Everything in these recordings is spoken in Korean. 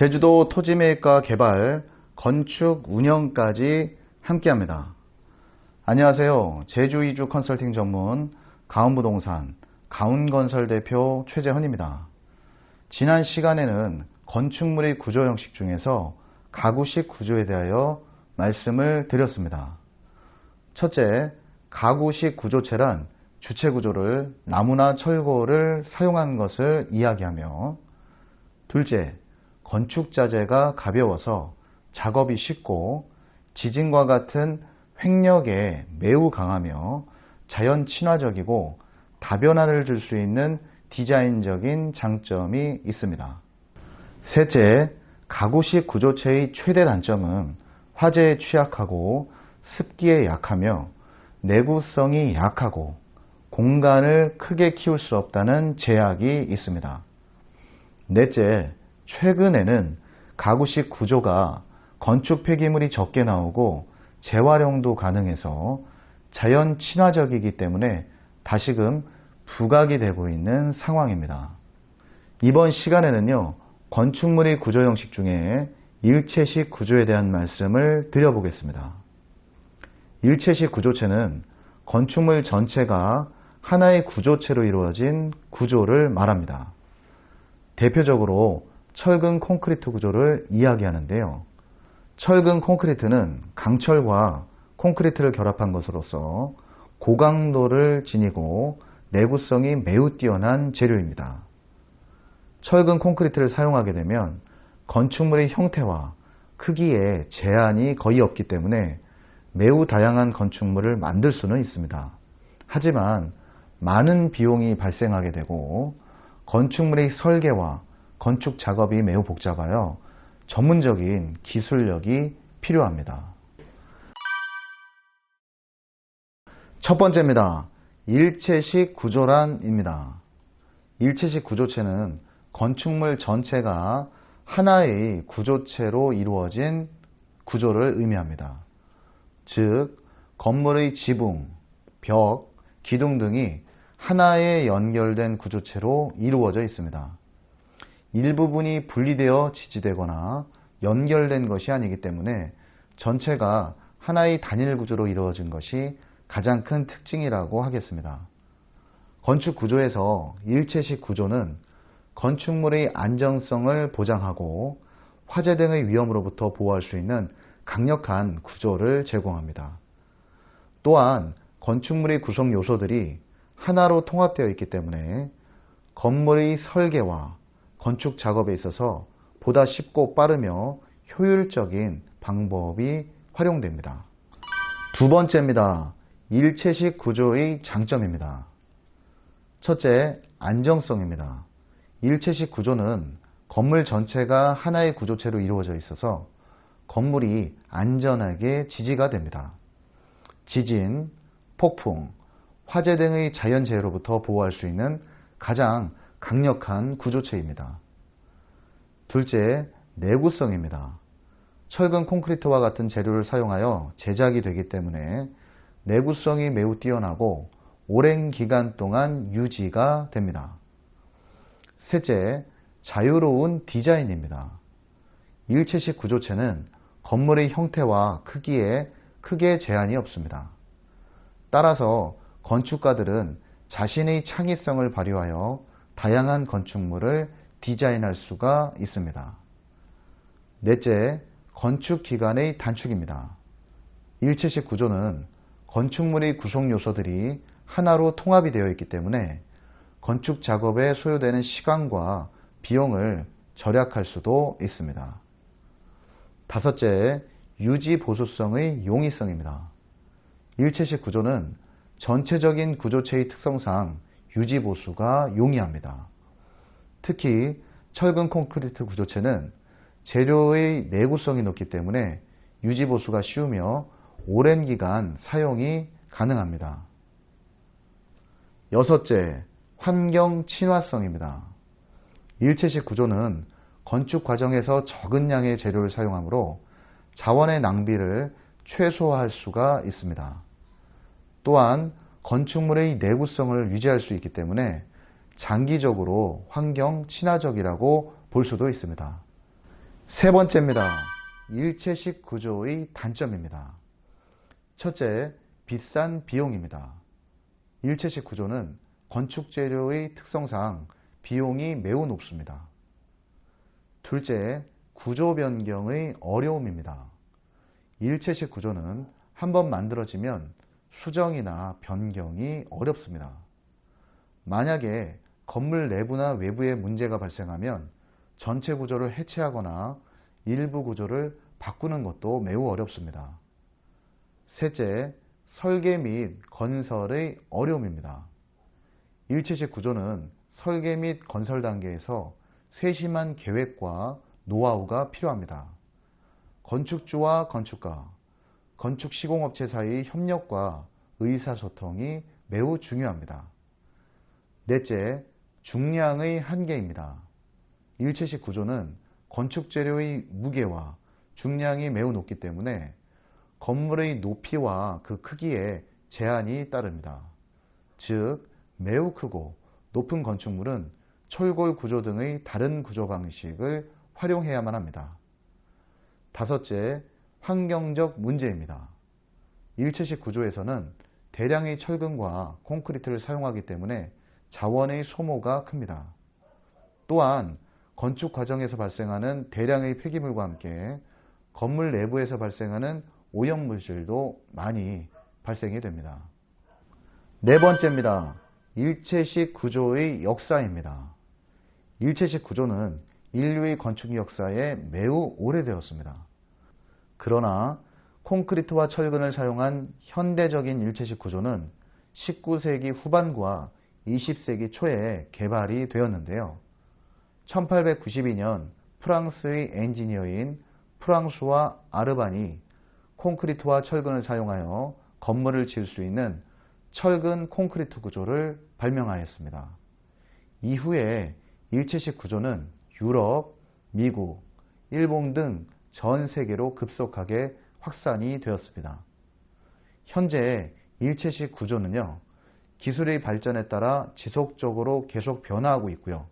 제주도 토지매입과 개발, 건축, 운영까지 함께합니다. 안녕하세요. 제주 이주 컨설팅 전문 가운부동산 가운건설 대표 최재헌입니다. 지난 시간에는 건축물의 구조 형식 중에서 가구식 구조에 대하여 말씀을 드렸습니다. 첫째, 가구식 구조체란 주체 구조를 나무나 철골을 사용한 것을 이야기하며, 둘째, 건축 자재가 가벼워서 작업이 쉽고 지진과 같은 횡력에 매우 강하며 자연 친화적이고 다변화를 줄 수 있는 디자인적인 장점이 있습니다. 셋째, 가구식 구조체의 최대 단점은 화재에 취약하고 습기에 약하며 내구성이 약하고 공간을 크게 키울 수 없다는 제약이 있습니다. 넷째, 최근에는 가구식 구조가 건축 폐기물이 적게 나오고 재활용도 가능해서 자연 친화적이기 때문에 다시금 부각이 되고 있는 상황입니다. 이번 시간에는요, 건축물의 구조 형식 중에 일체식 구조에 대한 말씀을 드려보겠습니다. 일체식 구조체는 건축물 전체가 하나의 구조체로 이루어진 구조를 말합니다. 대표적으로 철근 콘크리트 구조를 이야기하는데요. 철근 콘크리트는 강철과 콘크리트를 결합한 것으로서 고강도를 지니고 내구성이 매우 뛰어난 재료입니다. 철근 콘크리트를 사용하게 되면 건축물의 형태와 크기에 제한이 거의 없기 때문에 매우 다양한 건축물을 만들 수는 있습니다. 하지만 많은 비용이 발생하게 되고 건축물의 설계와 건축 작업이 매우 복잡하여 전문적인 기술력이 필요합니다. 첫 번째입니다. 일체식 구조란입니다. 일체식 구조체는 건축물 전체가 하나의 구조체로 이루어진 구조를 의미합니다. 즉, 건물의 지붕, 벽, 기둥 등이 하나에 연결된 구조체로 이루어져 있습니다. 일부분이 분리되어 지지되거나 연결된 것이 아니기 때문에 전체가 하나의 단일 구조로 이루어진 것이 가장 큰 특징이라고 하겠습니다. 건축 구조에서 일체식 구조는 건축물의 안정성을 보장하고 화재 등의 위험으로부터 보호할 수 있는 강력한 구조를 제공합니다. 또한 건축물의 구성 요소들이 하나로 통합되어 있기 때문에 건물의 설계와 건축 작업에 있어서 보다 쉽고 빠르며 효율적인 방법이 활용됩니다. 두 번째입니다. 일체식 구조의 장점입니다. 첫째, 안정성입니다. 일체식 구조는 건물 전체가 하나의 구조체로 이루어져 있어서 건물이 안전하게 지지가 됩니다. 지진, 폭풍, 화재 등의 자연재해로부터 보호할 수 있는 가장 강력한 구조체입니다. 둘째, 내구성입니다. 철근 콘크리트와 같은 재료를 사용하여 제작이 되기 때문에 내구성이 매우 뛰어나고 오랜 기간 동안 유지가 됩니다. 셋째, 자유로운 디자인입니다. 일체식 구조체는 건물의 형태와 크기에 크게 제한이 없습니다. 따라서 건축가들은 자신의 창의성을 발휘하여 다양한 건축물을 디자인할 수가 있습니다. 넷째, 건축 기간의 단축입니다. 일체식 구조는 건축물의 구성 요소들이 하나로 통합이 되어 있기 때문에 건축 작업에 소요되는 시간과 비용을 절약할 수도 있습니다. 다섯째, 유지 보수성의 용이성입니다. 일체식 구조는 전체적인 구조체의 특성상 유지 보수가 용이합니다. 특히 철근 콘크리트 구조체는 재료의 내구성이 높기 때문에 유지 보수가 쉬우며 오랜 기간 사용이 가능합니다. 여섯째, 환경 친화성입니다. 일체식 구조는 건축 과정에서 적은 양의 재료를 사용하므로 자원의 낭비를 최소화할 수가 있습니다. 또한 건축물의 내구성을 유지할 수 있기 때문에 장기적으로 환경 친화적이라고 볼 수도 있습니다. 세 번째입니다. 일체식 구조의 단점입니다. 첫째, 비싼 비용입니다. 일체식 구조는 건축 재료의 특성상 비용이 매우 높습니다. 둘째, 구조 변경의 어려움입니다. 일체식 구조는 한번 만들어지면 수정이나 변경이 어렵습니다. 만약에 건물 내부나 외부에 문제가 발생하면 전체 구조를 해체하거나 일부 구조를 바꾸는 것도 매우 어렵습니다. 셋째, 설계 및 건설의 어려움입니다. 일체식 구조는 설계 및 건설 단계에서 세심한 계획과 노하우가 필요합니다. 건축주와 건축가, 건축 시공업체 사이의 협력과 의사소통이 매우 중요합니다. 넷째, 중량의 한계입니다. 일체식 구조는 건축 재료의 무게와 중량이 매우 높기 때문에 건물의 높이와 그 크기에 제한이 따릅니다. 즉, 매우 크고 높은 건축물은 철골 구조 등의 다른 구조 방식을 활용해야만 합니다. 다섯째, 환경적 문제입니다. 일체식 구조에서는 대량의 철근과 콘크리트를 사용하기 때문에 자원의 소모가 큽니다. 또한 건축 과정에서 발생하는 대량의 폐기물과 함께 건물 내부에서 발생하는 오염물질도 많이 발생이 됩니다. 네 번째입니다. 일체식 구조의 역사입니다. 일체식 구조는 인류의 건축 역사에 매우 오래되었습니다. 그러나 콘크리트와 철근을 사용한 현대적인 일체식 구조는 19세기 후반과 20세기 초에 개발이 되었는데요. 1892년 프랑스의 엔지니어인 프랑수와 아르반이 콘크리트와 철근을 사용하여 건물을 지을 수 있는 철근 콘크리트 구조를 발명하였습니다. 이후에 일체식 구조는 유럽, 미국, 일본 등 전 세계로 급속하게 확산이 되었습니다. 현재 일체식 구조는요, 기술의 발전에 따라 지속적으로 계속 변화하고 있고요.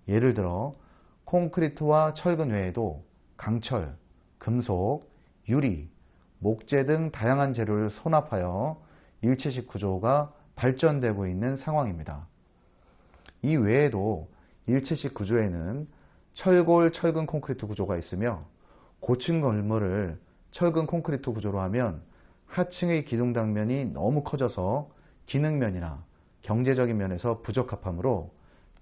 예를 들어 콘크리트와 철근 외에도 강철, 금속, 유리, 목재 등 다양한 재료를 혼합하여 일체식 구조가 발전되고 있는 상황입니다. 이 외에도 일체식 구조에는 철골 철근 콘크리트 구조가 있으며 고층 건물을 철근 콘크리트 구조로 하면 하층의 기둥 당면이 너무 커져서 기능면이나 경제적인 면에서 부적합하므로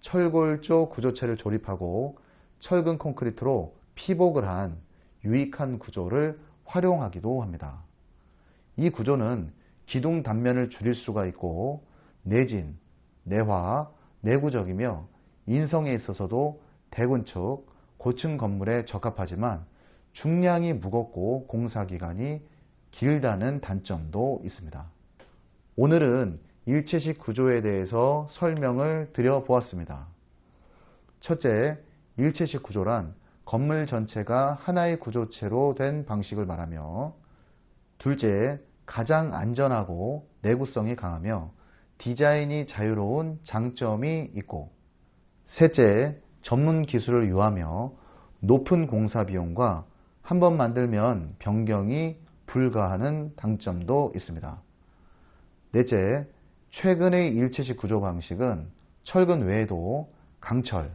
철골조 구조체를 조립하고 철근 콘크리트로 피복을 한 유익한 구조를 활용하기도 합니다. 이 구조는 기둥 단면을 줄일 수가 있고 내진, 내화, 내구적이며 인성에 있어서도 대군축, 고층 건물에 적합하지만 중량이 무겁고 공사기간이 길다는 단점도 있습니다. 오늘은 일체식 구조에 대해서 설명을 드려보았습니다. 첫째, 일체식 구조란 건물 전체가 하나의 구조체로 된 방식을 말하며, 둘째, 가장 안전하고 내구성이 강하며 디자인이 자유로운 장점이 있고, 셋째, 전문 기술을 요하며 높은 공사 비용과 한 번 만들면 변경이 불가하는 단점도 있습니다. 넷째, 최근의 일체식 구조 방식은 철근 외에도 강철,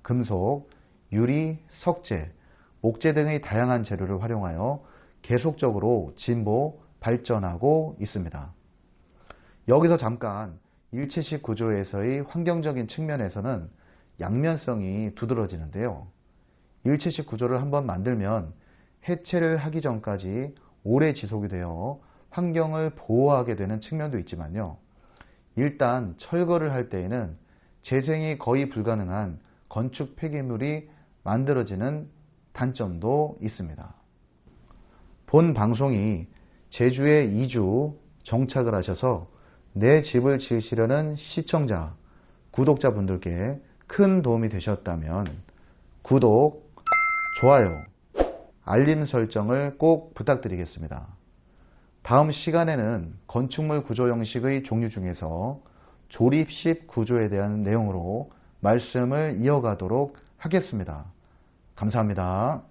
금속, 유리, 석재, 목재 등의 다양한 재료를 활용하여 계속적으로 진보, 발전하고 있습니다. 여기서 잠깐 일체식 구조에서의 환경적인 측면에서는 양면성이 두드러지는데요. 일체식 구조를 한번 만들면 해체를 하기 전까지 오래 지속이 되어 환경을 보호하게 되는 측면도 있지만요. 일단 철거를 할 때에는 재생이 거의 불가능한 건축 폐기물이 만들어지는 단점도 있습니다. 본 방송이 제주에 2주 정착을 하셔서 내 집을 지으시려는 시청자, 구독자분들께 큰 도움이 되셨다면 구독, 좋아요, 알림 설정을 꼭 부탁드리겠습니다. 다음 시간에는 건축물 구조 형식의 종류 중에서 조립식 구조에 대한 내용으로 말씀을 이어가도록 하겠습니다. 감사합니다.